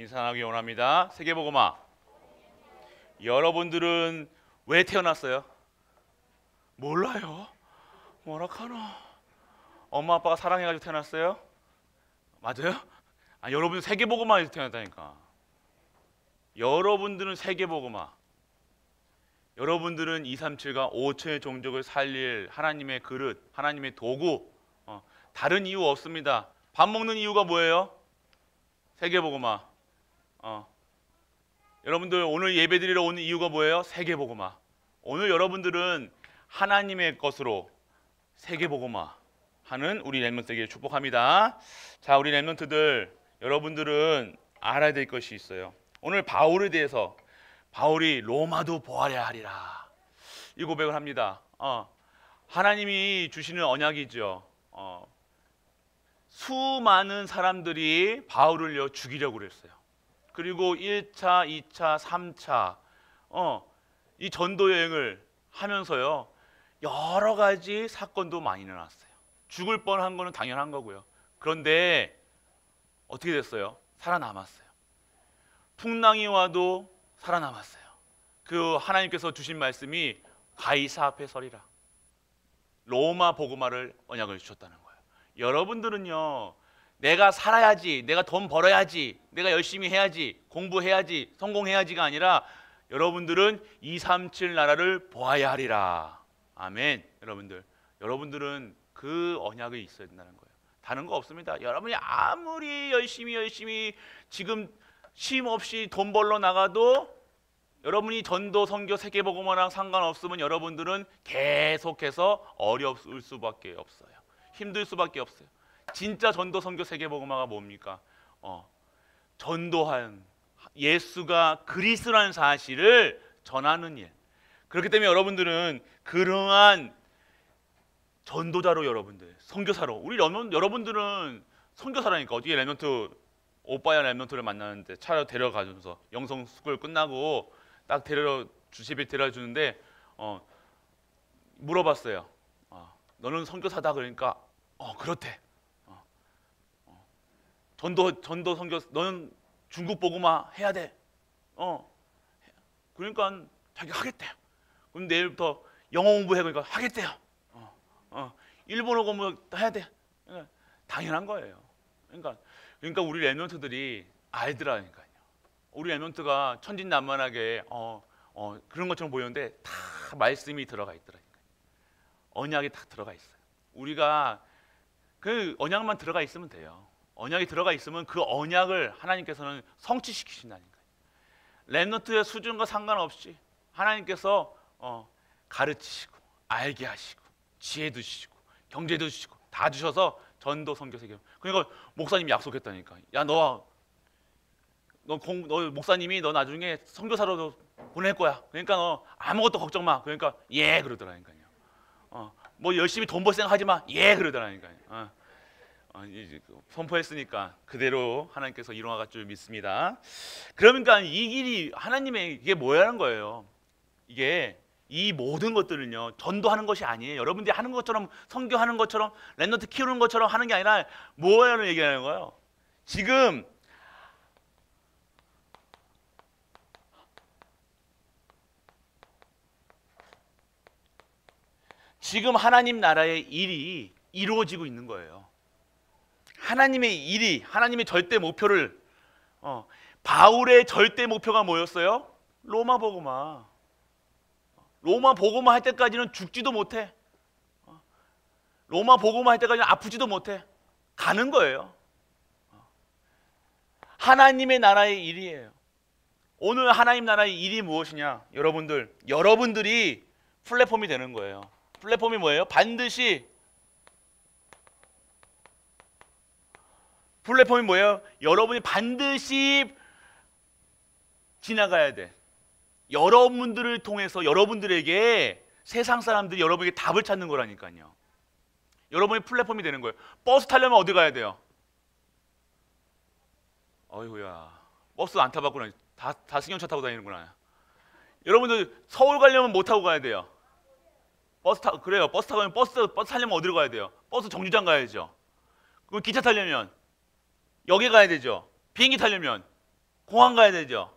인사하기 원합니다. 세계복음화. 여러분들은 왜 태어났어요? 몰라요. 뭐라 카노? 엄마 아빠가 사랑해가지고 태어났어요? 맞아요? 여러분 세계복음화에서 태어났다니까. 여러분들은 세계복음화. 여러분들은 237과 5천의 종족을 살릴 하나님의 그릇, 하나님의 도구. 다른 이유 없습니다. 밥 먹는 이유가 뭐예요? 세계복음화. 여러분들 오늘 예배드리러 오는 이유가 뭐예요? 세계복음화. 오늘 여러분들은 하나님의 것으로 세계복음화 하는 우리 렘넌트에게 축복합니다. 자, 우리 렘넌트들, 여러분들은 알아야 될 것이 있어요. 오늘 바울에 대해서, 바울이 로마도 보아야 하리라, 이 고백을 합니다. 하나님이 주시는 언약이죠. 수많은 사람들이 바울을요 죽이려고 그랬어요. 그리고 1차, 2차, 3차 이 전도 여행을 하면서요 여러 가지 사건도 많이 일어났어요. 죽을 뻔한 거는 당연한 거고요. 그런데 어떻게 됐어요? 살아남았어요. 풍랑이 와도 살아남았어요. 그 하나님께서 주신 말씀이 가이사 앞에 서리라. 로마 복음화를 언약을 주셨다는 거예요. 여러분들은요, 내가 살아야지, 내가 돈 벌어야지, 내가 열심히 해야지, 공부해야지, 성공해야지가 아니라 여러분들은 237 나라를 보아야 하리라. 아멘. 여러분들은 그 언약이 있어야 된다는 거예요. 다른 거 없습니다. 여러분이 아무리 열심히 지금 쉼 없이 돈 벌러 나가도 여러분이 전도, 선교, 세계복음화랑 상관없으면 여러분들은 계속해서 어려울 수밖에 없어요. 힘들 수밖에 없어요. 진짜 전도, 선교, 세계복음화가 뭡니까? 전도한 예수가 그리스도라는 사실을 전하는 일. 그렇기 때문에 여러분들은 그러한 전도자로, 여러분들 선교사로, 우리 여러분들은 선교사라니까. 어떻게 렘넌트 오빠야 렘넌트를 만나는데 차로 데려가면서 영성 스쿨 끝나고 딱 집에 데려주는데 물어봤어요. 너는 선교사다. 그러니까 그렇대. 전도 선교, 너는 중국 복음화 해야 돼. 그러니까 자기 하겠대요. 그럼 내일부터 영어 공부해. 그러니까 하겠대요. 일본어 공부 해야 돼. 당연한 거예요. 그러니까 우리 렘넌트들이 알더라니까요. 우리 렘넌트가 천진난만하게 그런 것처럼 보이는데 다 말씀이 들어가 있더라니까요. 언약이 다 들어가 있어요. 우리가 그 언약만 들어가 있으면 돼요. 언약이 들어가 있으면 그 언약을 하나님께서는 성취시키신다니까요. 렘넌트의 수준과 상관없이 하나님께서 가르치시고 알게 하시고 지혜 주시고 경제 주시고 다 주셔서 전도, 선교, 세계. 그러니까 목사님이 약속했다니까. 야, 너 목사님이 너 나중에 선교사로 보낼 거야. 그러니까 너 아무것도 걱정 마. 그러니까 예 그러더라니까요. 뭐 열심히 돈 벌 생각하지 마. 예 그러더라니까요. 선포했으니까 그대로 하나님께서 일어나갈 줄 믿습니다. 그러니까 이 길이 하나님의 이게 뭐라는 거예요. 이게 이 모든 것들은요 전도하는 것이 아니에요. 여러분들이 하는 것처럼, 선교하는 것처럼, 렘넌트 키우는 것처럼 하는 게 아니라 뭐라는 얘기하는 거예요. 지금 하나님 나라의 일이 이루어지고 있는 거예요. 하나님의 일이, 하나님의 절대 목표를, 바울의 절대 목표가 뭐였어요? 로마 복음화. 로마 복음화 할 때까지는 죽지도 못해. 로마 복음화 할 때까지는 아프지도 못해. 가는 거예요. 하나님의 나라의 일이에요. 오늘 하나님 나라의 일이 무엇이냐? 여러분들이 플랫폼이 되는 거예요. 플랫폼이 뭐예요? 플랫폼이 뭐예요? 여러분이 반드시 지나가야 돼. 여러분들을 통해서 여러분들에게 세상 사람들이 여러분에게 답을 찾는 거라니까요. 여러분이 플랫폼이 되는 거예요. 버스 타려면 어디 가야 돼요? 어이구야, 버스 안 타봤구나. 다 승용차 타고 다니는구나. 여러분들 서울 가려면 뭐 타고 가야 돼요? 버스 타고 가면 버스 타려면 어디로 가야 돼요? 버스 정류장 가야죠. 그럼 기차 타려면 역에 가야 되죠. 비행기 타려면 공항 가야 되죠.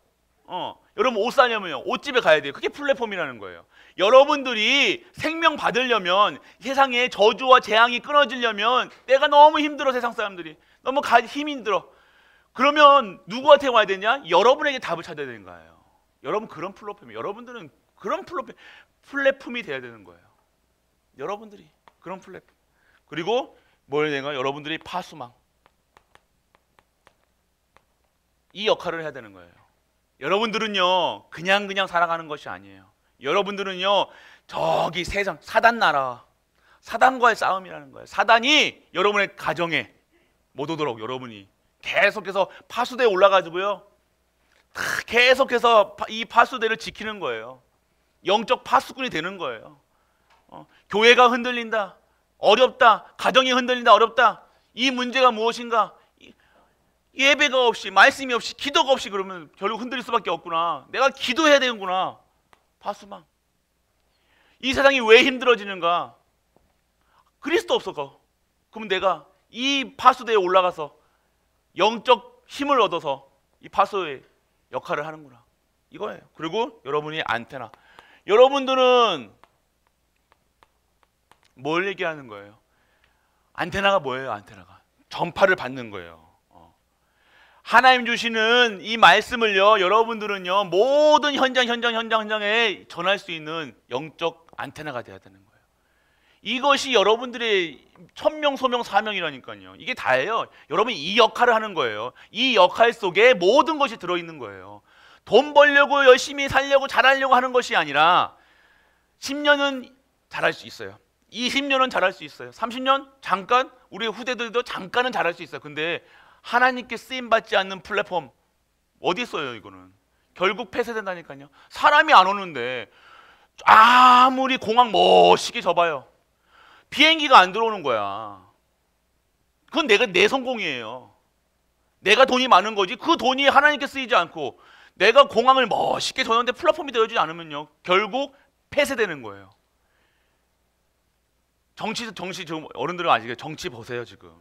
여러분 옷 사려면요, 옷집에 가야 돼요. 그게 플랫폼이라는 거예요. 여러분들이 생명 받으려면, 세상에 저주와 재앙이 끊어지려면, 내가 너무 힘들어, 세상 사람들이 너무 힘이 힘들어. 그러면 누구한테 와야 되냐? 여러분에게 답을 찾아야 되는 거예요. 여러분 그런 플랫폼이, 여러분들은 그런 플랫폼이 돼야 되는 거예요. 여러분들이 그런 플랫폼. 그리고 뭘 해야 되는가? 여러분들이 파수망, 이 역할을 해야 되는 거예요. 여러분들은요 그냥 살아가는 것이 아니에요. 여러분들은요 저기 세상 사단 나라, 사단과의 싸움이라는 거예요. 사단이 여러분의 가정에 못 오도록 여러분이 계속해서 파수대에 올라가지고요, 계속해서 이 파수대를 지키는 거예요. 영적 파수꾼이 되는 거예요. 교회가 흔들린다, 어렵다. 가정이 흔들린다, 어렵다. 이 문제가 무엇인가? 예배가 없이, 말씀이 없이, 기도가 없이, 그러면 결국 흔들릴 수밖에 없구나. 내가 기도해야 되는구나. 파수망. 이 세상이 왜 힘들어지는가? 그리스도 없어서. 그럼 내가 이 파수대에 올라가서 영적 힘을 얻어서 이 파수의 역할을 하는구나, 이거예요. 그리고 여러분이 안테나. 여러분들은 뭘 얘기하는 거예요? 안테나가 뭐예요? 안테나가 전파를 받는 거예요. 하나님 주시는 이 말씀을요, 여러분들은요 모든 현장에 전할 수 있는 영적 안테나가 돼야 되는 거예요. 이것이 여러분들의 천명, 소명, 사명이라니까요. 이게 다예요. 여러분이 이 역할을 하는 거예요. 이 역할 속에 모든 것이 들어있는 거예요. 돈 벌려고 열심히 살려고 잘하려고 하는 것이 아니라 10년은 잘할 수 있어요. 20년은 잘할 수 있어요. 30년 잠깐, 우리 후대들도 잠깐은 잘할 수 있어요. 근데 하나님께 쓰임받지 않는 플랫폼 어디 있어요? 이거는 결국 폐쇄된다니까요. 사람이 안 오는데 아무리 공항 멋있게 접어요, 비행기가 안 들어오는 거야. 그건 내 성공이에요. 내가 돈이 많은 거지. 그 돈이 하나님께 쓰이지 않고 내가 공항을 멋있게 저는데 플랫폼이 되어지지 않으면요 결국 폐쇄되는 거예요. 정치 지금 어른들은 아직 정치 보세요. 지금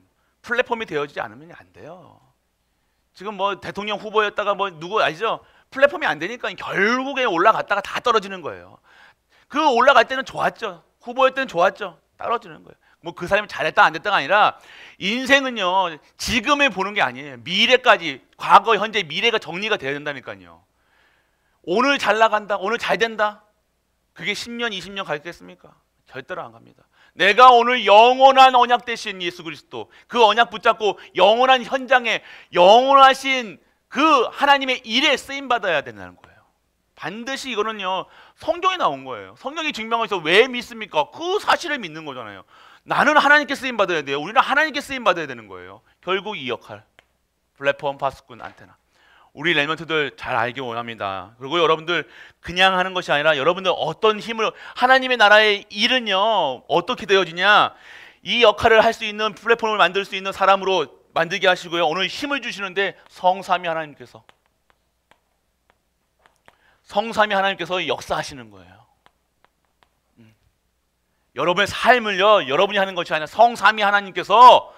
플랫폼이 되어지지 않으면 안 돼요. 지금 뭐 대통령 후보였다가 뭐 누구 아시죠? 플랫폼이 안 되니까 결국에 올라갔다가 다 떨어지는 거예요. 그 올라갈 때는 좋았죠. 후보였을 때는 좋았죠. 떨어지는 거예요. 뭐 그 사람이 잘했다 안 됐다가 아니라 인생은요 지금을 보는 게 아니에요. 미래까지, 과거, 현재, 미래가 정리가 돼야 된다니까요. 오늘 잘 나간다, 오늘 잘 된다, 그게 10년, 20년 가겠습니까? 절대로 안 갑니다. 내가 오늘 영원한 언약 되신 예수 그리스도, 그 언약 붙잡고 영원한 현장에 영원하신 그 하나님의 일에 쓰임 받아야 된다는 거예요. 반드시 이거는요 성경에 나온 거예요. 성경이 증명해서 왜 믿습니까? 그 사실을 믿는 거잖아요. 나는 하나님께 쓰임 받아야 돼요. 우리는 하나님께 쓰임 받아야 되는 거예요. 결국 이 역할, 플랫폼, 파수꾼, 안테나, 우리 렘넌트들 잘 알기 원합니다. 그리고 여러분들 그냥 하는 것이 아니라 여러분들 어떤 힘을, 하나님의 나라의 일은요 어떻게 되어지냐, 이 역할을 할 수 있는 플랫폼을 만들 수 있는 사람으로 만들게 하시고요, 오늘 힘을 주시는데 성삼위 하나님께서 역사하시는 거예요. 여러분의 삶을요 여러분이 하는 것이 아니라 성삼위 하나님께서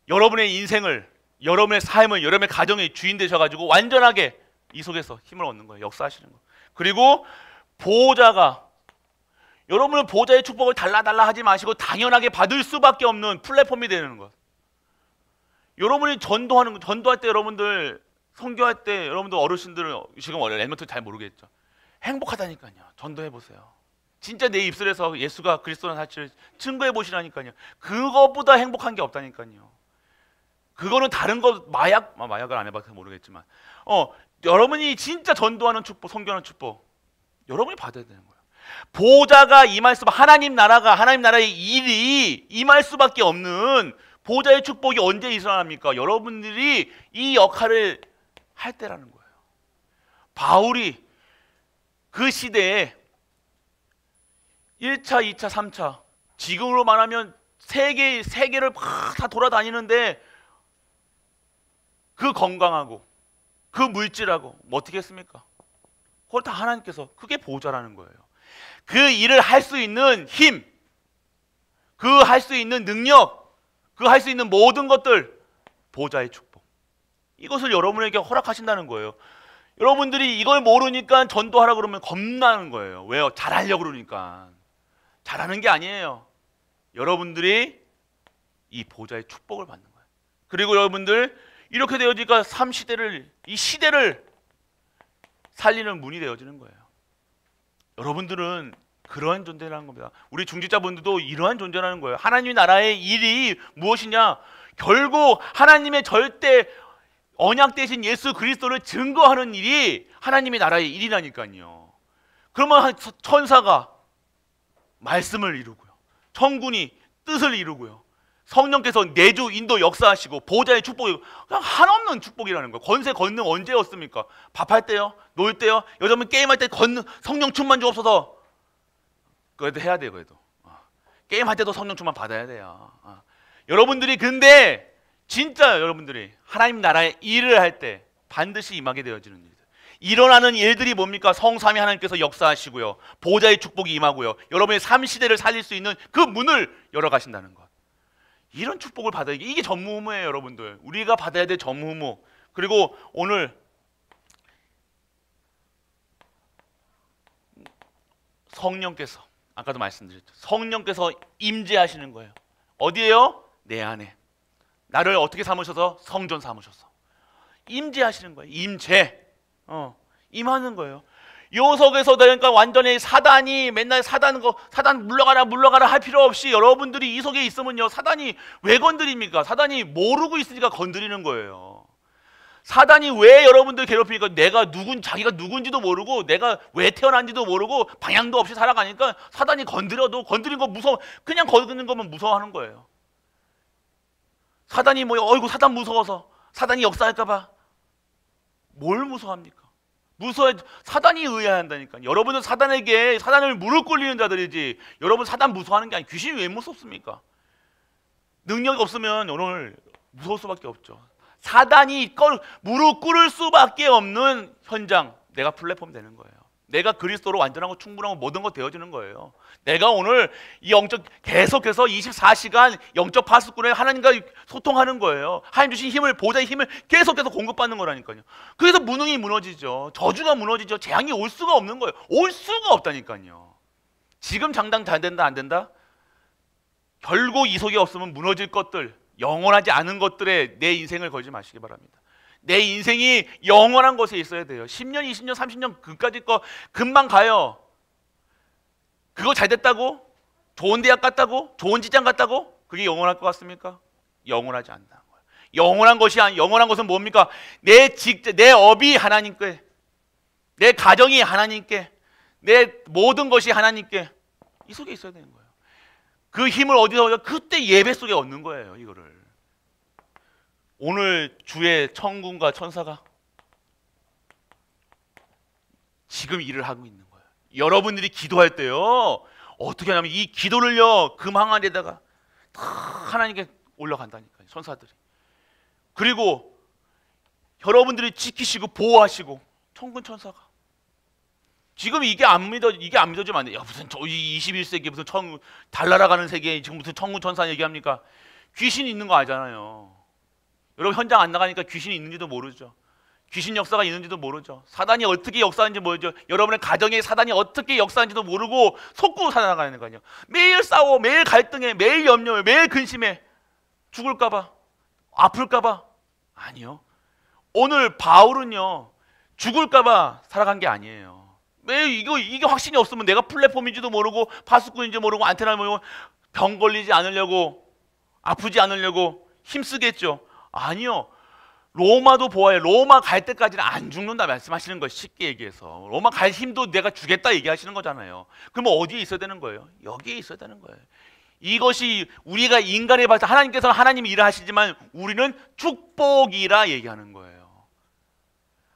여러분의 인생을, 여러분의 삶을, 여러분의 가정의 주인 되셔가지고 완전하게 이 속에서 힘을 얻는 거예요. 역사하시는 거예요. 그리고 보호자가, 여러분은 보호자의 축복을 달라달라 하지 마시고 당연하게 받을 수밖에 없는 플랫폼이 되는 것. 여러분이 전도할 때, 여러분들 선교할 때, 여러분들 어르신들 지금 렘넌트 잘 모르겠죠. 행복하다니까요. 전도해 보세요. 진짜 내 입술에서 예수가 그리스도라는 사실을 증거해 보시라니까요. 그것보다 행복한 게 없다니까요. 그거는 다른 것, 마약을 안 해봐서 모르겠지만 여러분이 진짜 전도하는 축복, 선교하는 축복 여러분이 받아야 되는 거예요. 보호자가 임할 수밖에, 하나님 나라의 일이 임할 수밖에 없는 보호자의 축복이 언제 일어납니까? 여러분들이 이 역할을 할 때라는 거예요. 바울이 그 시대에 1차, 2차, 3차, 지금으로 말하면 세계를 막 다 돌아다니는데 그 건강하고 그 물질하고 뭐 어떻게 했습니까? 그걸 다 하나님께서, 그게 보호자라는 거예요. 그 일을 할 수 있는 힘, 그 할 수 있는 능력, 그 할 수 있는 모든 것들, 보호자의 축복. 이것을 여러분에게 허락하신다는 거예요. 여러분들이 이걸 모르니까 전도하라 그러면 겁나는 거예요. 왜요? 잘하려고 그러니까. 잘하는 게 아니에요. 여러분들이 이 보좌의 축복을 받는 거예요. 그리고 여러분들 이렇게 되어지니까 이 시대를 살리는 문이 되어지는 거예요. 여러분들은 그러한 존재라는 겁니다. 우리 중직자분들도 이러한 존재라는 거예요. 하나님의 나라의 일이 무엇이냐? 결국 하나님의 절대 언약 되신 예수 그리스도를 증거하는 일이 하나님의 나라의 일이라니까요. 그러면 천사가 말씀을 이루고요, 천군이 뜻을 이루고요, 성령께서 내주 인도 역사하시고 보좌의 축복이 그냥 한없는 축복이라는 거예요. 권세 권능 언제였습니까? 밥할 때요? 놀 때요? 여자분 게임할 때 성령 충만 주옵소서. 그래도 해야 돼요. 그래도 게임할 때도 성령 충만 받아야 돼요. 여러분들이 근데 진짜 여러분들이 하나님 나라의 일을 할 때 반드시 임하게 되어지는 일들, 일어나는 일들이 뭡니까? 성삼위 하나님께서 역사하시고요, 보좌의 축복이 임하고요, 여러분의 삶 시대를 살릴 수 있는 그 문을 열어가신다는 것. 이런 축복을 받아야 이게 전무후무예요. 여러분들, 우리가 받아야 될 전무후무. 그리고 오늘 성령께서, 아까도 말씀드렸죠, 성령께서 임재하시는 거예요. 어디에요? 내 안에. 나를 어떻게 삼으셔서? 성전 삼으셔서 임재하시는 거예요. 임하는 거예요. 요석에서 그러니까 완전히 사단이 맨날 사단 물러가라 할 필요 없이 여러분들이 이 속에 있으면요, 사단이 왜 건드립니까? 사단이 모르고 있으니까 건드리는 거예요. 사단이 왜 여러분들 괴롭히니까 자기가 누군지도 모르고 내가 왜 태어난지도 모르고 방향도 없이 살아가니까 사단이 건드린 거 무서워, 그냥 건드리는 거면 무서워하는 거예요. 사단이 어이구 사단 무서워서, 사단이 역사할까봐. 뭘 무서워합니까? 사단이 의아한다니까요. 여러분은 사단을 무릎 꿇리는 자들이지, 여러분 사단 무서워하는 게 아니에요. 귀신이 왜 무섭습니까? 능력이 없으면 오늘 무서울 수밖에 없죠. 사단이 무릎 꿇을 수밖에 없는 현장, 내가 플랫폼 되는 거예요. 내가 그리스도로 완전하고 충분하고 모든 거 되어지는 거예요. 내가 오늘 계속해서 24시간 영적 파수꾼에 하나님과 소통하는 거예요. 하나님 주신 힘을, 보좌의 힘을 계속해서 공급받는 거라니까요. 그래서 무능이 무너지죠. 저주가 무너지죠. 재앙이 올 수가 없는 거예요. 올 수가 없다니까요. 지금 장당 잘 된다 안 된다? 결국 이 속에 없으면 무너질 것들, 영원하지 않은 것들에 내 인생을 걸지 마시기 바랍니다. 내 인생이 영원한 것에 있어야 돼요. 10년, 20년, 30년 그까짓 거 금방 가요. 그거 잘 됐다고? 좋은 대학 갔다고? 좋은 직장 갔다고? 그게 영원할 것 같습니까? 영원하지 않다는 거예요. 영원한 것은 뭡니까? 내 업이 하나님께, 내 가정이 하나님께, 내 모든 것이 하나님께, 이 속에 있어야 되는 거예요. 그 힘을 어디서 얻어요? 그때 예배 속에 얻는 거예요. 이거를. 오늘 주의 천군과 천사가 지금 일을 하고 있는 거예요. 여러분들이 기도할 때요, 어떻게 하냐면 이 기도를요, 금 항아리에다가 하나님께 올라간다니까요, 천사들이. 그리고 여러분들이 지키시고 보호하시고, 천군 천사가. 지금 이게 안 믿어지면 안 돼요. 무슨 21세기 무슨 달나라가는 세계에 지금 무슨 천군 천사 얘기합니까? 귀신이 있는 거 알잖아요. 여러분 현장 안 나가니까 귀신이 있는지도 모르죠. 귀신 역사가 있는지도 모르죠. 사단이 어떻게 역사하는지 모르죠. 여러분의 가정에 사단이 어떻게 역사하는지도 모르고 속고 살아나가는 거예요. 매일 싸워, 매일 갈등해, 매일 염려해, 매일 근심해. 죽을까봐, 아플까봐. 아니요. 오늘 바울은요, 죽을까봐 살아간 게 아니에요. 매일 이게 확신이 없으면 내가 플랫폼인지도 모르고 파수꾼인지 모르고 안테나 모르고 병 걸리지 않으려고, 아프지 않으려고 힘쓰겠죠. 아니요. 로마도 보아요. 로마 갈 때까지는 안 죽는다 말씀하시는 거예요. 쉽게 얘기해서. 로마 갈 힘도 내가 주겠다 얘기하시는 거잖아요. 그러면 어디에 있어야 되는 거예요? 여기에 있어야 되는 거예요. 이것이 우리가 인간에 봐서 하나님께서는 하나님이 일을 하시지만 우리는 축복이라 얘기하는 거예요.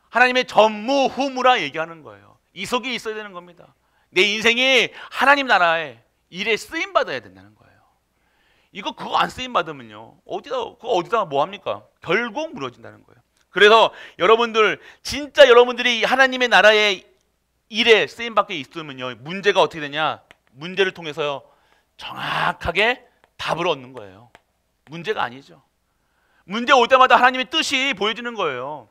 하나님의 전무후무라 얘기하는 거예요. 이 속에 있어야 되는 겁니다. 내 인생이 하나님 나라의 일에 쓰임 받아야 된다는 거예요. 그거 안 쓰임 받으면요, 어디다 뭐 합니까? 결국 무너진다는 거예요. 그래서 여러분들, 진짜 여러분들이 하나님의 나라의 일에 쓰임 받게 있으면요, 문제가 어떻게 되냐? 문제를 통해서요, 정확하게 답을 얻는 거예요. 문제가 아니죠. 문제 올 때마다 하나님의 뜻이 보여지는 거예요.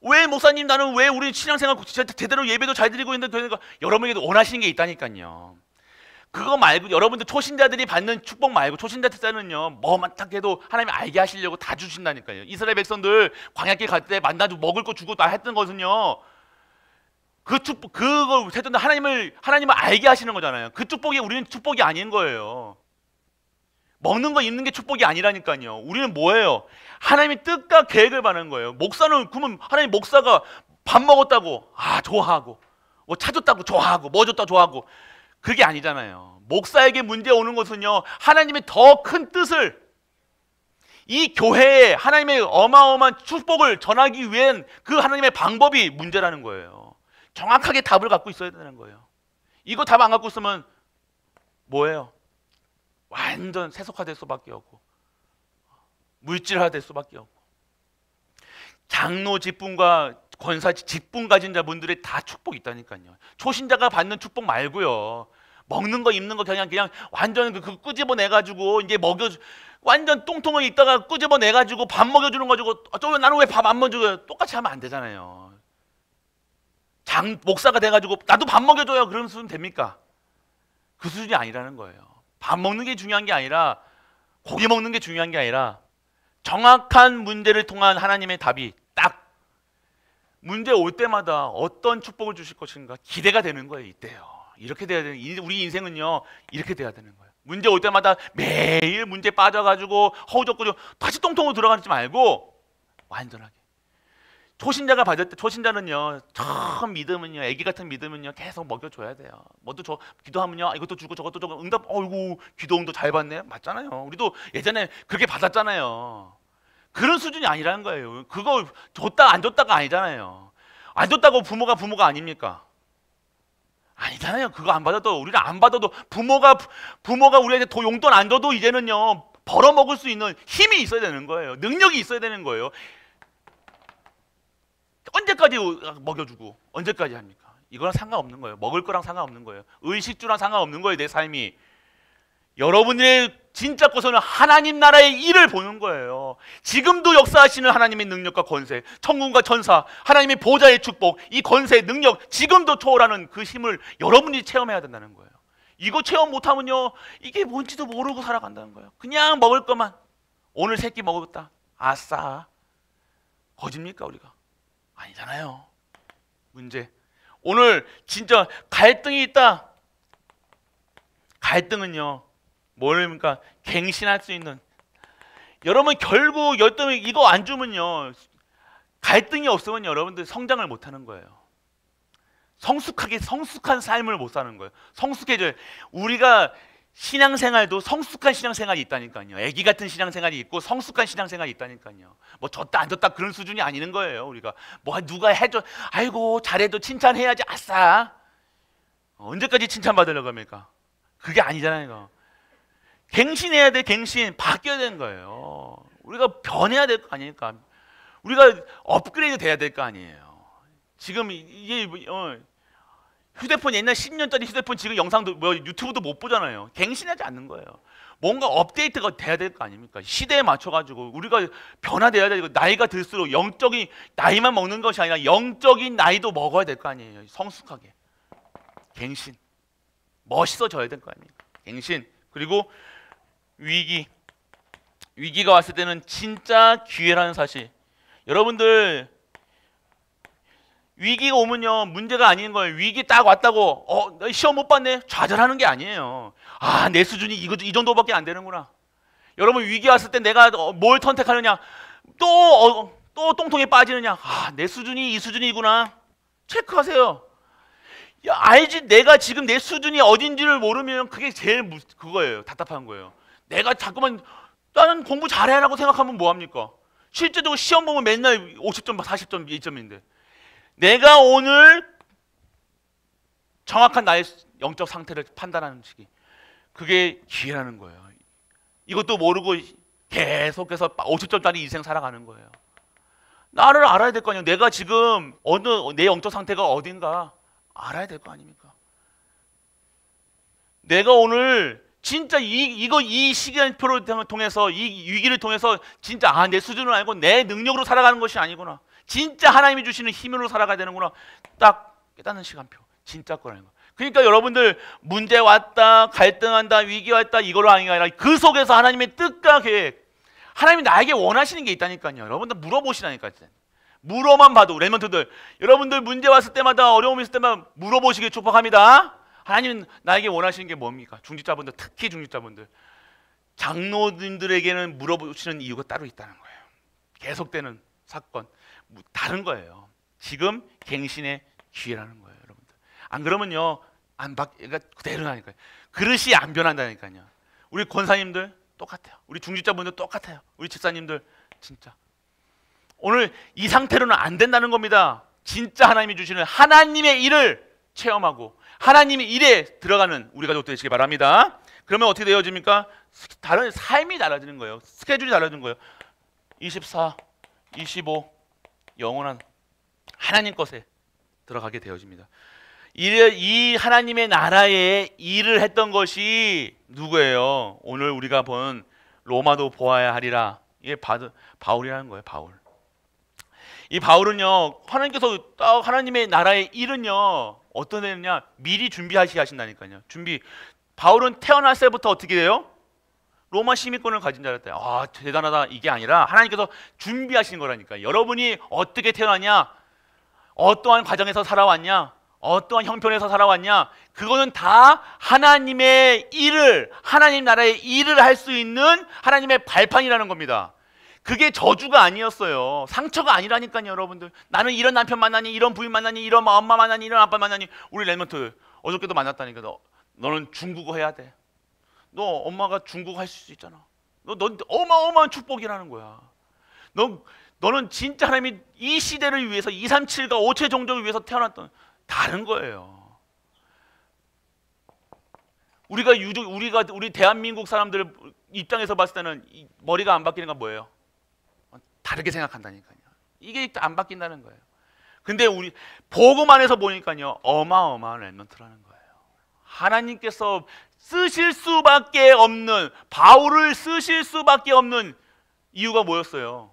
왜 목사님 나는 왜 우리 신앙생활 제대로 예배도 잘 드리고 있는데 그러니까 여러분에게도 원하시는 게 있다니까요. 그거 말고 여러분들 초신자들이 받는 축복 말고 초신자 특사는요 뭐만 딱 해도 하나님이 알게 하시려고 다 주신다니까요. 이스라엘 백성들 광야길 갈 때 만나도 먹을 거 주고 다 했던 것은요 그 축복 그거 했던 하나님을 알게 하시는 거잖아요. 그 축복이 우리는 축복이 아닌 거예요. 먹는 거 입는 게 축복이 아니라니까요. 우리는 뭐예요? 하나님의 뜻과 계획을 받는 거예요. 목사는 그러면 하나님 목사가 밥 먹었다고 좋아하고 뭐 차 줬다고 좋아하고 뭐 줬다 좋아하고 그게 아니잖아요. 목사에게 문제 오는 것은요 하나님의 더 큰 뜻을 이 교회에 하나님의 어마어마한 축복을 전하기 위한 그 하나님의 방법이 문제라는 거예요. 정확하게 답을 갖고 있어야 되는 거예요. 이거 답 안 갖고 있으면 뭐예요? 완전 세속화될 수밖에 없고 물질화될 수밖에 없고 장로 직분과 권사 직분 가진 자분들의 다 축복이 있다니까요. 초신자가 받는 축복 말고요. 먹는 거 입는 거 그냥 완전 그 끄집어내 가지고 이제 완전 똥통을 있다가 끄집어내 가지고 밥 먹여주는 거 가지고 나는 왜 밥 안 먹여줘요? 똑같이 하면 안 되잖아요. 목사가 돼가지고 나도 밥 먹여줘요. 그런 수준 됩니까? 그 수준이 아니라는 거예요. 밥 먹는 게 중요한 게 아니라 고기 먹는 게 중요한 게 아니라 정확한 문제를 통한 하나님의 답이 딱 문제 올 때마다 어떤 축복을 주실 것인가 기대가 되는 거예요. 이때요. 이렇게 돼야 되는 우리 인생은요 이렇게 돼야 되는 거예요. 문제 올 때마다 매일 문제 빠져가지고 허우적거리고 다시 똥통으로 들어가지 말고 완전하게 초신자가 받을 때 초신자는요 처음 믿음은요 애기 같은 믿음은요 계속 먹여줘야 돼요. 뭐도 기도하면요 이것도 주고 저것도 주고 응답 어이구 기도 응도 잘 받네 맞잖아요. 우리도 예전에 그렇게 받았잖아요. 그런 수준이 아니라는 거예요. 그거 줬다 안 줬다가 아니잖아요. 안 줬다고 부모가 아닙니까? 아니잖아요. 그거 안 받아도 우리는 안 받아도 부모가 우리한테 용돈 안 줘도 이제는요 벌어먹을 수 있는 힘이 있어야 되는 거예요. 능력이 있어야 되는 거예요. 언제까지 먹여주고 언제까지 합니까? 이거랑 상관없는 거예요. 먹을 거랑 상관없는 거예요. 의식주랑 상관없는 거예요. 내 삶이. 여러분의 진짜 것은 하나님 나라의 일을 보는 거예요. 지금도 역사하시는 하나님의 능력과 권세, 천군과 천사, 하나님의 보좌의 축복, 이 권세, 능력 지금도 초월하는 그 힘을 여러분이 체험해야 된다는 거예요. 이거 체험 못하면요 이게 뭔지도 모르고 살아간다는 거예요. 그냥 먹을 것만 오늘 세끼 먹었다 아싸 거짓입니까 우리가? 아니잖아요. 문제 오늘 진짜 갈등이 있다. 갈등은요 뭡니까? 갱신할 수 있는 여러분 결국 이거 안 주면요 갈등이 없으면 여러분들 성장을 못하는 거예요. 성숙한 삶을 못 사는 거예요. 성숙해져요. 우리가 신앙생활도 성숙한 신앙생활이 있다니까요. 애기 같은 신앙생활이 있고 성숙한 신앙생활이 있다니까요. 뭐 줬다 안 줬다 그런 수준이 아니는 거예요. 우리가 뭐 누가 해줘 아이고 잘해도 칭찬해야지 아싸 언제까지 칭찬받으려고 합니까? 그게 아니잖아요. 갱신해야 돼. 갱신 바뀌어야 되는 거예요. 우리가 변해야 될 거 아닙니까? 우리가 업그레이드 돼야 될 거 아니에요. 지금 이게 휴대폰 옛날 10년짜리 휴대폰 지금 영상도 유튜브도 못 보잖아요. 갱신하지 않는 거예요. 뭔가 업데이트가 돼야 될 거 아닙니까? 시대에 맞춰가지고 우리가 변화돼야 되고 나이가 들수록 영적인 나이만 먹는 것이 아니라 영적인 나이도 먹어야 될 거 아니에요. 성숙하게 갱신 멋있어져야 될 거 아닙니까? 갱신 그리고 위기가 왔을 때는 진짜 기회라는 사실. 여러분들 위기가 오면요 문제가 아닌 거예요. 위기 딱 왔다고 너 시험 못 봤네 좌절하는 게 아니에요. 내 수준이 이 정도밖에 안 되는구나. 여러분 위기 왔을 때 내가 뭘 선택하느냐 또 똥통에 빠지느냐 내 수준이 이 수준이구나 체크하세요. 알지 내가 지금 내 수준이 어딘지를 모르면 그게 제일 그거예요. 답답한 거예요. 내가 자꾸만 나는 공부 잘해라고 생각하면 뭐합니까? 실제적으로 시험 보면 맨날 50점 40점 2점인데 내가 오늘 정확한 나의 영적 상태를 판단하는 시기 그게 기회라는 거예요. 이것도 모르고 계속해서 50점짜리 인생 살아가는 거예요. 나를 알아야 될 거 아니에요. 내가 지금 내 영적 상태가 어딘가 알아야 될 거 아닙니까? 내가 오늘 진짜 이 시간표를 통해서 이 위기를 통해서 진짜 내 수준을 알고 내 능력으로 살아가는 것이 아니구나. 진짜 하나님이 주시는 힘으로 살아가야 되는구나. 딱 깨닫는 시간표. 진짜 거라는 거. 그러니까 여러분들 문제 왔다, 갈등한다, 위기 왔다 이거로 하는 게 아니라 그 속에서 하나님의 뜻과 계획, 하나님이 나에게 원하시는 게 있다니까요. 여러분들 물어보시라니까요. 물어만 봐도 랩런트들 여러분들 문제 왔을 때마다 어려움이 있을 때마다 물어보시길 축복합니다. 하나님은 나에게 원하시는 게 뭡니까? 중직자분들, 특히 중직자분들, 장로님들에게는 물어보시는 이유가 따로 있다는 거예요. 계속되는 사건 다른 거예요. 지금 갱신의 기회라는 거예요, 여러분들. 안 그러면요 그러니까 그대로 하니까요. 그릇이 안 변한다니까요. 우리 권사님들 똑같아요. 우리 중직자분들 똑같아요. 우리 집사님들 진짜 오늘 이 상태로는 안 된다는 겁니다. 진짜 하나님이 주시는 하나님의 일을 체험하고 하나님의 일에 들어가는 우리 가족 되시기 바랍니다. 그러면 어떻게 되어집니까? 다른 삶이 달라지는 거예요. 스케줄이 달라지는 거예요. 24, 25 영원한 하나님 것에 들어가게 되어집니다. 이 하나님의 나라에 일을 했던 것이 누구예요? 오늘 우리가 본 로마도 보아야 하리라. 이게 바울이라는 거예요. 바울. 이 바울은요, 하나님께서 하나님의 나라의 일은요 어떤 애냐 미리 준비하시게 하신다니까요. 바울은 태어났을 때부터 어떻게 돼요? 로마 시민권을 가진 자였대요. 아 대단하다 이게 아니라 하나님께서 준비하신 거라니까. 여러분이 어떻게 태어났냐, 어떠한 과정에서 살아왔냐, 어떠한 형편에서 살아왔냐, 그거는 다 하나님의 일을, 하나님 나라의 일을 할 수 있는 하나님의 발판이라는 겁니다. 그게 저주가 아니었어요. 상처가 아니라니까요. 여러분들 나는 이런 남편 만나니, 이런 부인 만나니, 이런 엄마 만나니, 이런 아빠 만나니. 우리 랩런트 어저께도 만났다니까. 너는 중국어 해야 돼. 너 엄마가 중국어 할 수 있잖아. 너 어마어마한 축복이라는 거야. 너는 진짜 하나님이 이 시대를 위해서 237과 5체 종족을 위해서 태어났던 다른 거예요. 우리 대한민국 사람들 입장에서 봤을 때는 머리가 안 바뀌는 건 뭐예요? 다르게 생각한다니까요. 이게 안 바뀐다는 거예요. 근데 우리 복음 안에서 보니까요 어마어마한 랩런트라는 거예요. 하나님께서 쓰실 수밖에 없는, 바울을 쓰실 수밖에 없는 이유가 뭐였어요?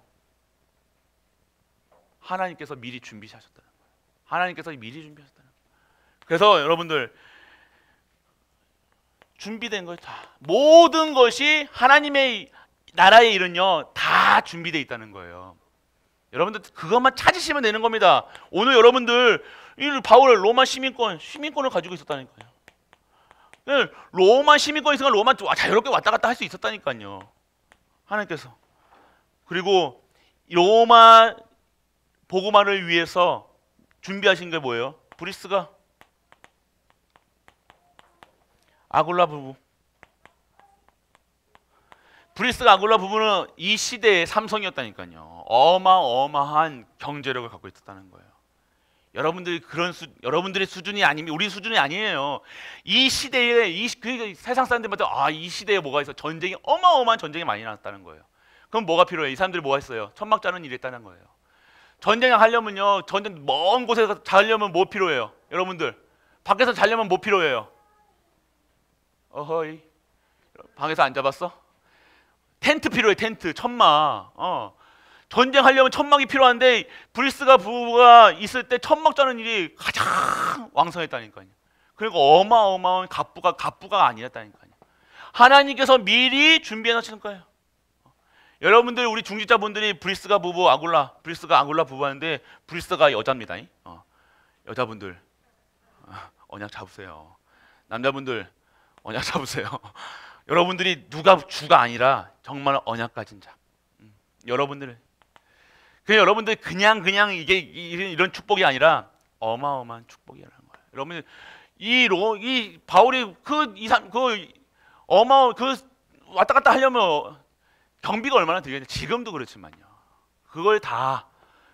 하나님께서 미리 준비하셨다는 거예요. 하나님께서 미리 준비하셨다는 거예요. 그래서 여러분들 준비된 거예요. 다 모든 것이 하나님의 나라의 일은요 다 준비되어 있다는 거예요. 여러분들 그것만 찾으시면 되는 겁니다. 오늘 여러분들 바울 로마 시민권을 가지고 있었다니까요. 로마 시민권이 있으면 로마 자유롭게 왔다 갔다 할 수 있었다니까요. 하나님께서. 그리고 로마 복음화를 위해서 준비하신 게 뭐예요? 브리스가 아굴라 부부. 브리스가 아굴라 부부는 이 시대의 삼성이었다니까요. 어마어마한 경제력을 갖고 있었다는 거예요. 여러분들의 수준이 아니면 우리 수준이 아니에요. 이 시대에 세상 사람들마다 이 시대에 뭐가 있어? 전쟁이 어마어마한 전쟁이 많이 났다는 거예요. 그럼 뭐가 필요해? 이 사람들이 뭐가 있어요? 천막자는 일을 했다는 거예요. 전쟁을 하려면요, 전쟁 먼 곳에서 자려면 뭐 필요해요? 여러분들 밖에서 자려면 뭐 필요해요? 어허이 방에서 안 잡았어? 텐트 필요해. 텐트, 천막. 전쟁하려면 천막이 필요한데 브리스가 부부가 있을 때 천막 짜는 일이 가장 왕성했다니까요. 그리고 어마어마한 갑부가 아니었다니까요. 하나님께서 미리 준비해 놓으시는 거예요. 여러분들 우리 중직자분들이 브리스가 아굴라 부부 하는데 브리스가 여자입니다. 여자분들 언약 잡으세요. 남자분들 언약 잡으세요. 여러분들이 누가 주가 아니라 정말 언약 가진 자. 여러분들 그냥 이게 이런 축복이 아니라 어마어마한 축복이라는 거예요. 여러분 이 바울이 왔다 갔다 하려면 경비가 얼마나 들겠냐. 지금도 그렇지만요. 그걸 다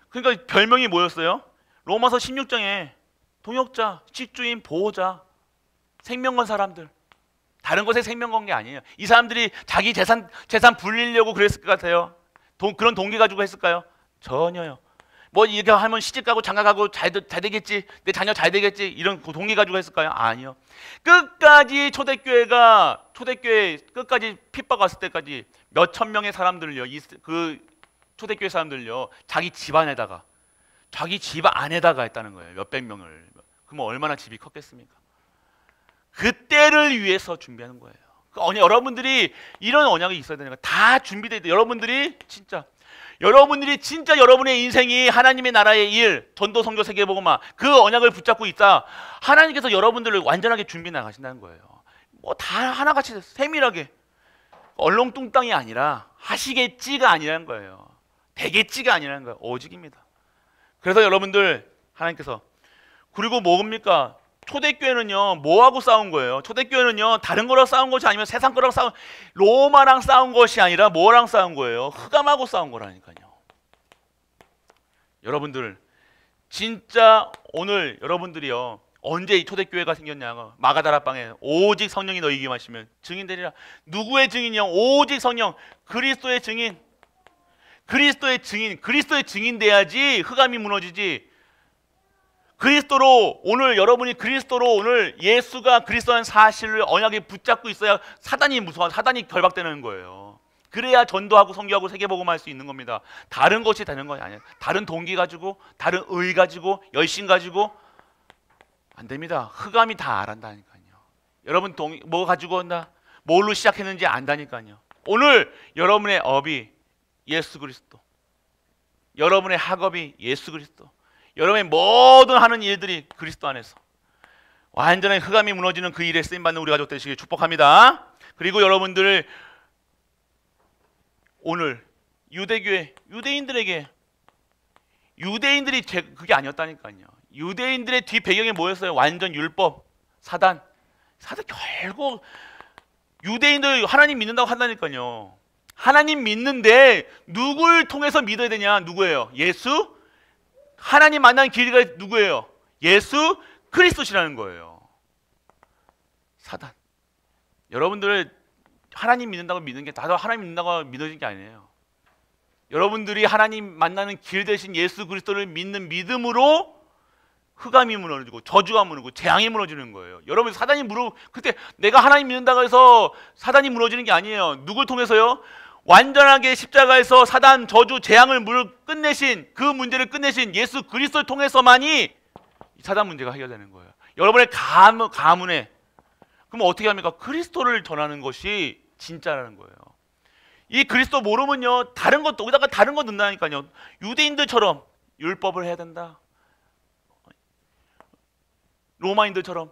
그러니까 별명이 뭐였어요? 로마서 16장에 동역자, 직주인, 보호자, 생명 건 사람들. 다른 것에 생명 건 게 아니에요. 이 사람들이 자기 재산 불리려고 그랬을 것 같아요. 그런 동기 가지고 했을까요? 전혀요. 뭐 이렇게 하면 시집가고 장가가고 잘 되겠지, 내 자녀 잘 되겠지, 이런 동기 가지고 했을까요? 아니요. 끝까지 초대교회 끝까지 핍박 왔을 때까지 몇천 명의 사람들을요, 그 초대교회 사람들요, 자기 집안에다가 했다는 거예요. 몇백 명을. 그러면 얼마나 집이 컸겠습니까? 그때를 위해서 준비하는 거예요. 여러분들이 이런 언약이 있어야 되는 거예요. 다 준비되어 있다. 여러분들이 진짜 여러분의 인생이 하나님의 나라의 일, 전도, 선교, 세계복음화, 그 언약을 붙잡고 있다. 하나님께서 여러분들을 완전하게 준비 나가신다는 거예요. 뭐 다 하나같이 세밀하게 얼렁뚱땅이 아니라 하시겠지가 아니라는 거예요. 되겠지가 아니라는 거예요. 오직입니다. 그래서 여러분들 하나님께서, 그리고 뭡니까? 초대교회는요, 뭐하고 싸운 거예요? 초대교회는요, 다른 거랑 싸운 것이 아니면 세상 거랑 로마랑 싸운 것이 아니라 뭐랑 싸운 거예요? 흑암하고 싸운 거라니까요. 여러분들 진짜 오늘 여러분들이요, 언제 이 초대교회가 생겼냐고, 마가다락방에 오직 성령이 너희에게 임하시면 증인되리라. 누구의 증인이요? 오직 성령, 그리스도의 증인. 그리스도의 증인 돼야지 흑암이 무너지지. 그리스도로 오늘 여러분이 그리스도로 오늘 예수가 그리스도라는 사실을 언약에 붙잡고 있어야 사단이 결박되는 거예요. 그래야 전도하고 선교하고 세계복음할 수 있는 겁니다. 다른 것이 되는 거 아니에요. 다른 동기 가지고, 다른 의 가지고, 열심 가지고 안 됩니다. 흑암이 다 알았다니까요. 여러분 뭐 가지고 온다? 뭘로 시작했는지 안다니까요. 오늘 여러분의 업이 예수 그리스도, 여러분의 학업이 예수 그리스도, 여러분의 모든 하는 일들이 그리스도 안에서 완전히 흑암이 무너지는 그 일에 쓰임받는 우리 가족 되시길 축복합니다. 그리고 여러분들 오늘 유대인들이 그게 아니었다니까요. 유대인들의 뒤 배경이 뭐였어요? 완전 율법, 사단 결국 유대인들 하나님 믿는다고 한다니까요. 하나님 믿는데 누굴 통해서 믿어야 되냐? 누구예요? 예수? 하나님 만난 길이가 누구예요? 예수 그리스도시라는 거예요. 사단. 여러분들 하나님 믿는다고 믿는 게 나도 하나님 믿는다고 믿어진 게 아니에요. 여러분들이 하나님 만나는 길 대신 예수 그리스도를 믿는 믿음으로 흑암이 무너지고 저주가 무너지고 재앙이 무너지는 거예요. 여러분 그때 내가 하나님 믿는다고 해서 사단이 무너지는 게 아니에요. 누굴 통해서요? 완전하게 십자가에서 사단, 저주, 재앙을 끝내신, 그 문제를 끝내신 예수 그리스도를 통해서만이 사단 문제가 해결되는 거예요. 여러분의 가문에, 그럼 어떻게 합니까? 그리스도를 전하는 것이 진짜라는 거예요. 이 그리스도 모르면요, 거기다가 다른 거 넣는다니까요. 유대인들처럼 율법을 해야 된다. 로마인들처럼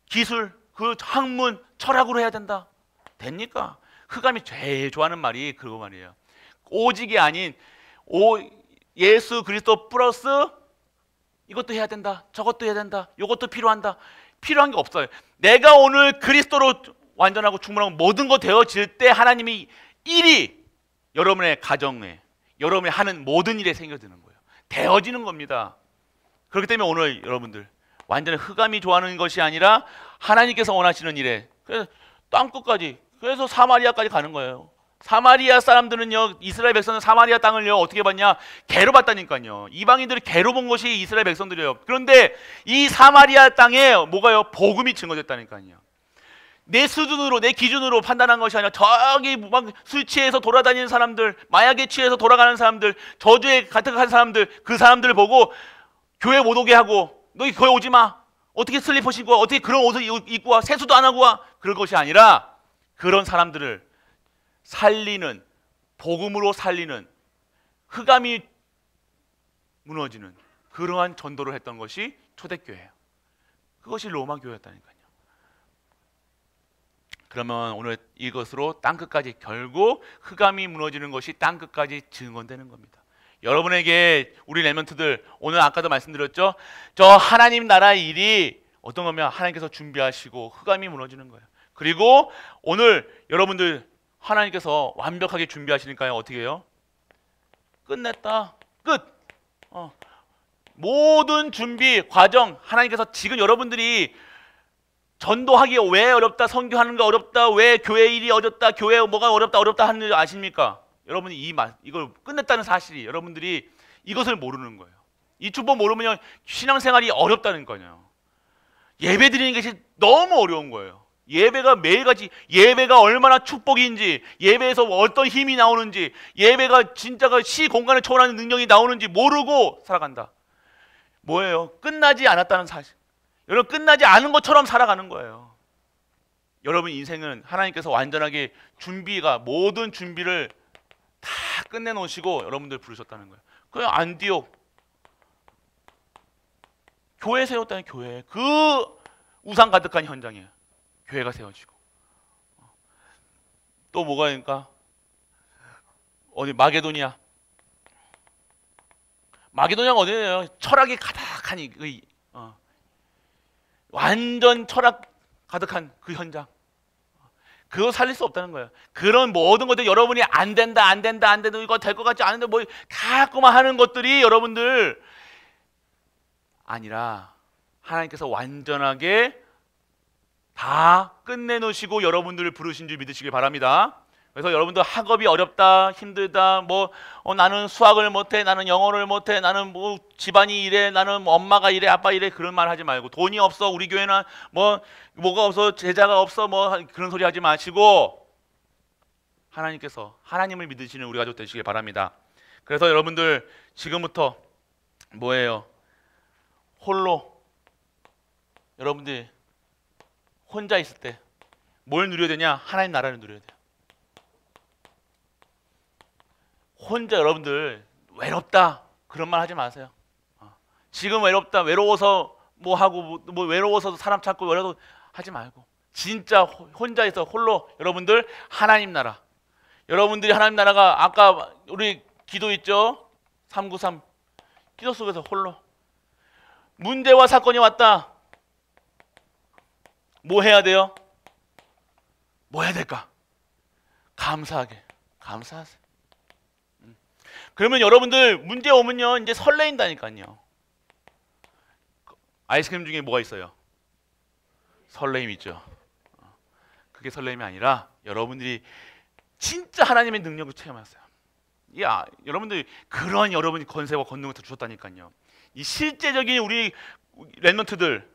기술, 그 학문, 철학으로 해야 된다. 됩니까? 흑암이 제일 좋아하는 말이 그거 말이에요. 오직이 아닌 예수 그리스도 플러스 이것도 해야 된다, 저것도 해야 된다, 이것도 필요한다. 필요한 게 없어요. 내가 오늘 그리스도로 완전하고 충분하고 모든 거 되어질 때 하나님이 일이 여러분의 가정에, 여러분이 하는 모든 일에 생겨드는 거예요. 되어지는 겁니다. 그렇기 때문에 오늘 여러분들 완전히 흑암이 좋아하는 것이 아니라 하나님께서 원하시는 일에, 그래서 땅끝까지, 그래서 사마리아까지 가는 거예요. 사마리아 사람들은요, 이스라엘 백성은 사마리아 땅을요 어떻게 봤냐? 개로 봤다니까요. 이방인들이 개로 본 것이 이스라엘 백성들이에요. 그런데 이 사마리아 땅에 뭐가요? 복음이 증거됐다니까요. 내 수준으로, 내 기준으로 판단한 것이 아니라 저기 막 술 취해서 돌아다니는 사람들, 마약에 취해서 돌아가는 사람들, 저주에 가득한 사람들, 그 사람들을 보고 교회 못 오게 하고, 너희 교회 오지 마, 어떻게 슬리퍼 신고 와, 어떻게 그런 옷을 입고 와, 세수도 안 하고 와, 그럴 것이 아니라 그런 사람들을 살리는, 복음으로 살리는, 흑암이 무너지는 그러한 전도를 했던 것이 초대교회예요. 그것이 로마 교회였다니까요. 그러면 오늘 이것으로 땅끝까지, 결국 흑암이 무너지는 것이 땅끝까지 증언되는 겁니다. 여러분에게 우리 렘넌트들, 오늘 아까도 말씀드렸죠, 저 하나님 나라 일이 어떤 거면 하나님께서 준비하시고 흑암이 무너지는 거예요. 그리고 오늘 여러분들 하나님께서 완벽하게 준비하시니까요, 어떻게 해요? 끝냈다, 끝. 모든 준비 과정, 하나님께서 지금 여러분들이 전도하기 왜 어렵다, 선교하는 거 어렵다, 왜 교회 일이 어렵다, 교회 뭐가 어렵다 하는 줄 아십니까? 여러분이 이걸 끝냈다는 사실이, 여러분들이 이것을 모르는 거예요. 이 축복 모르면 신앙생활이 어렵다는 거예요. 예배 드리는 것이 너무 어려운 거예요. 예배가 매일같이, 예배가 얼마나 축복인지, 예배에서 어떤 힘이 나오는지, 예배가 진짜가 시 공간을 초월하는 능력이 나오는지 모르고 살아간다. 뭐예요? 끝나지 않았다는 사실. 여러분, 끝나지 않은 것처럼 살아가는 거예요. 여러분 인생은 하나님께서 완전하게 모든 준비를 다 끝내놓으시고 여러분들 부르셨다는 거예요. 그 안디옥 교회 세웠다는, 교회, 그 우상 가득한 현장이에요. 교회가 세워지고. 또 뭐가 있을까? 어디 마게도니아가 어디예요? 철학이 가득한 완전 철학 가득한 그 현장. 그거 살릴 수 없다는 거예요. 그런 모든 것들, 여러분이 안 된다 이거 될 것 같지 않은데 뭐 자꾸만 하는 것들이 여러분들 아니라 하나님께서 완전하게 다 끝내놓으시고 여러분들을 부르신 줄 믿으시길 바랍니다. 그래서 여러분들 학업이 어렵다, 힘들다, 나는 수학을 못해, 나는 영어를 못해, 나는 뭐 집안이 이래, 나는 뭐 엄마가 이래, 아빠 이래, 그런 말 하지 말고, 돈이 없어, 우리 교회는 뭐가 없어, 제자가 없어, 그런 소리 하지 마시고 하나님께서, 하나님을 믿으시는 우리 가족 되시길 바랍니다. 그래서 여러분들 지금부터 뭐예요? 홀로, 여러분들 혼자 있을 때 뭘 누려야 되냐? 하나님 나라를 누려야 돼요. 혼자 여러분들 외롭다 그런 말 하지 마세요. 지금 외롭다, 외로워서 외로워서 사람 찾고 외로워서 하지 말고, 진짜 혼자서 홀로 여러분들 하나님 나라, 여러분들이 하나님 나라가 아까 우리 기도 있죠? 393 기도 속에서 홀로 문제와 사건이 왔다. 뭐 해야 돼요? 뭐 해야 될까? 감사하세요. 그러면 여러분들 문제 오면요 이제 설레인다니까요. 아이스크림 중에 뭐가 있어요? 설레임 있죠. 그게 설레임이 아니라 여러분들이 진짜 하나님의 능력을 체험하세요. 여러분들 그런 여러분이 권세와 권능을 다 주셨다니까요. 이 실제적인 우리 렘넌트들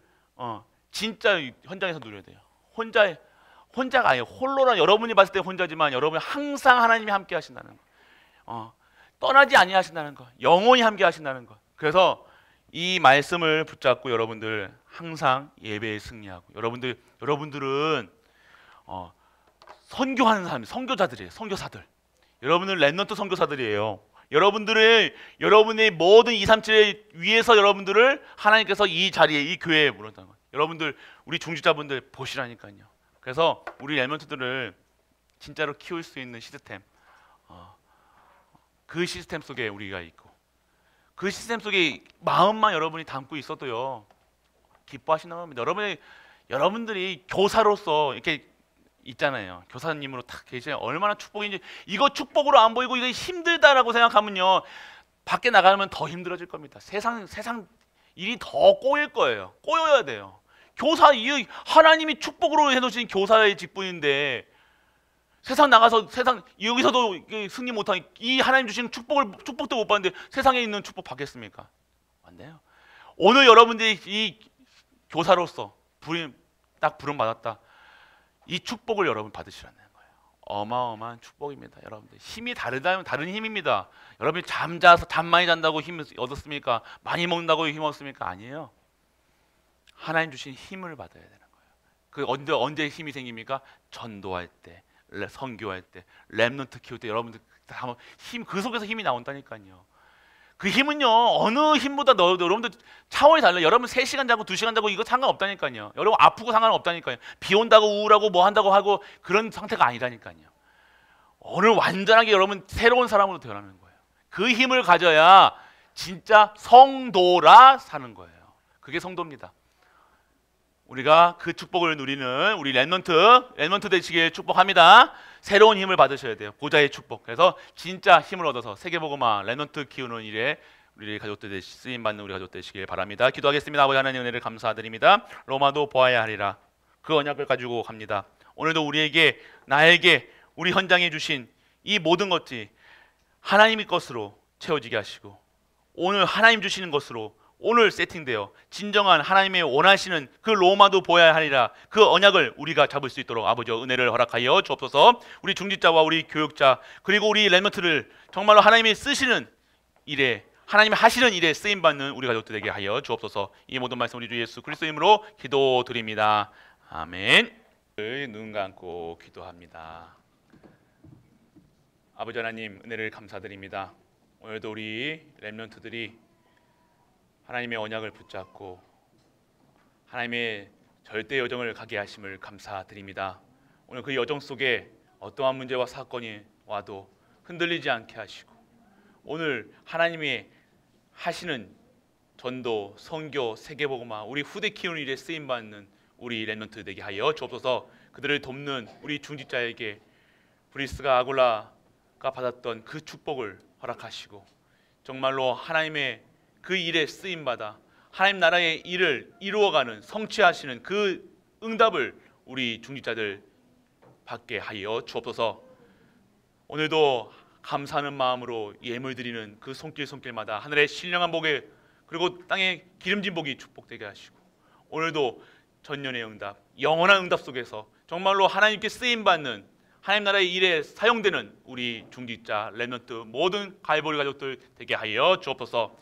진짜 현장에서 누려야 돼요. 혼자가 아니에요. 홀로라 여러분이 봤을 때 혼자지만 여러분이 항상 하나님이 함께 하신다는 거. 떠나지 아니하신다는 거, 영원히 함께 하신다는 거. 그래서 이 말씀을 붙잡고 여러분들 항상 예배에 승리하고, 여러분들은 선교하는 사람, 선교자들이에요. 선교사들. 여러분은 렘넌트 선교사들이에요. 여러분의 모든 237에 위해서 여러분들을 하나님께서 이 자리에, 이 교회에 부르셨다는 거예요. 여러분들 우리 중직자분들 보시라니까요. 그래서 우리 렘넌트들을 진짜로 키울 수 있는 시스템, 그 시스템 속에 우리가 있고, 그 시스템 속에 마음만 여러분이 담고 있어도요 기뻐하시는 겁니다. 여러분들이 교사로서 이렇게 있잖아요. 교사님으로 딱 계시면 얼마나 축복인지. 이거 축복으로 안 보이고 이거 힘들다라고 생각하면요 밖에 나가면 더 힘들어질 겁니다. 세상 일이 더 꼬일 거예요. 꼬여야 돼요. 이 하나님이 축복으로 해놓으신 교사의 직분인데, 세상 나가서 여기서도 승리 못하니 이 하나님 주시는 축복도 못 받는데 세상에 있는 축복 받겠습니까? 안 돼요. 오늘 여러분들이 이 교사로서 부름 받았다. 이 축복을 여러분 받으시라는 거예요. 어마어마한 축복입니다. 여러분들 힘이 다르다면 다른 힘입니다. 여러분이 잠 많이 잔다고 힘을 얻었습니까? 많이 먹는다고 힘 얻었습니까? 아니에요. 하나님 주신 힘을 받아야 되는 거예요. 그 언제 힘이 생깁니까? 전도할 때, 선교할 때, 렘넌트 키울 때 여러분들 그 속에서 힘이 나온다니까요. 그 힘은요 어느 힘보다 여러분들 차원이 달라요. 여러분 3시간 자고 2시간 자고 이거 상관없다니까요. 여러분 아프고 상관없다니까요. 비 온다고 우울하고 뭐 한다고 하고 그런 상태가 아니라니까요. 오늘 완전하게 여러분 새로운 사람으로 태어나는 거예요. 그 힘을 가져야 진짜 성도라 사는 거예요. 그게 성도입니다. 우리가 그 축복을 누리는 우리 렘넌트 되시길 축복합니다. 새로운 힘을 받으셔야 돼요. 보좌의 축복. 그래서 진짜 힘을 얻어서 세계복음화 렘넌트 키우는 일에 우리 가족들 쓰임 받는 우리 가족 되시길 바랍니다. 기도하겠습니다. 아버지 하나님 은혜를 감사드립니다. 로마도 보아야 하리라. 그 언약을 가지고 갑니다. 오늘도 나에게 우리 현장에 주신 이 모든 것이 하나님의 것으로 채워지게 하시고, 오늘 하나님 주시는 것으로 오늘 세팅되어 진정한 하나님의 원하시는 그 로마도 보아야 하리라 그 언약을 우리가 잡을 수 있도록 아버지 은혜를 허락하여 주옵소서. 우리 중직자와 우리 교육자 그리고 우리 렘넌트를 정말로 하나님이 쓰시는 일에 하나님이 하시는 일에 쓰임받는 우리 가족들 되게 하여 주옵소서. 이 모든 말씀 우리 주 예수 그리스도 이름으로 기도드립니다. 아멘. 눈 감고 기도합니다. 아버지 하나님 은혜를 감사드립니다. 오늘도 우리 렘넌트들이 하나님의 언약을 붙잡고 하나님의 절대 여정을 가게 하심을 감사드립니다. 오늘 그 여정 속에 어떠한 문제와 사건이 와도 흔들리지 않게 하시고 오늘 하나님이 하시는 전도, 선교, 세계복음화 우리 후대 키우는 일에 쓰임받는 우리 렘넌트 되게 하여 주옵소서. 그들을 돕는 우리 중직자에게 브리스가 아굴라가 받았던 그 축복을 허락하시고 정말로 하나님의 그 일에 쓰임받아 하나님 나라의 일을 이루어가는 성취하시는 그 응답을 우리 중직자들 받게 하여 주옵소서. 오늘도 감사하는 마음으로 예물 드리는 그 손길마다 하늘의 신령한 복에 그리고 땅의 기름진 복이 축복되게 하시고 오늘도 전년의 응답, 영원한 응답 속에서 정말로 하나님께 쓰임받는 하나님 나라의 일에 사용되는 우리 중직자, 렘넌트 모든 갈보리 가족들 되게 하여 주옵소서.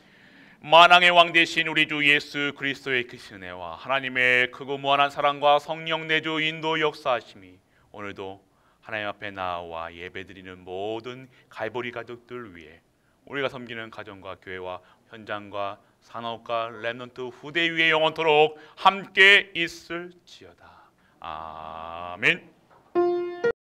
만왕의 왕 되신 우리 주 예수 그리스도의 그 은혜와 하나님의 크고 무한한 사랑과 성령 내주 인도 역사하심이 오늘도 하나님 앞에 나와 예배드리는 모든 갈보리 가족들 위해 우리가 섬기는 가정과 교회와 현장과 산업과 렘넌트 후대 위에 영원토록 함께 있을지어다. 아멘.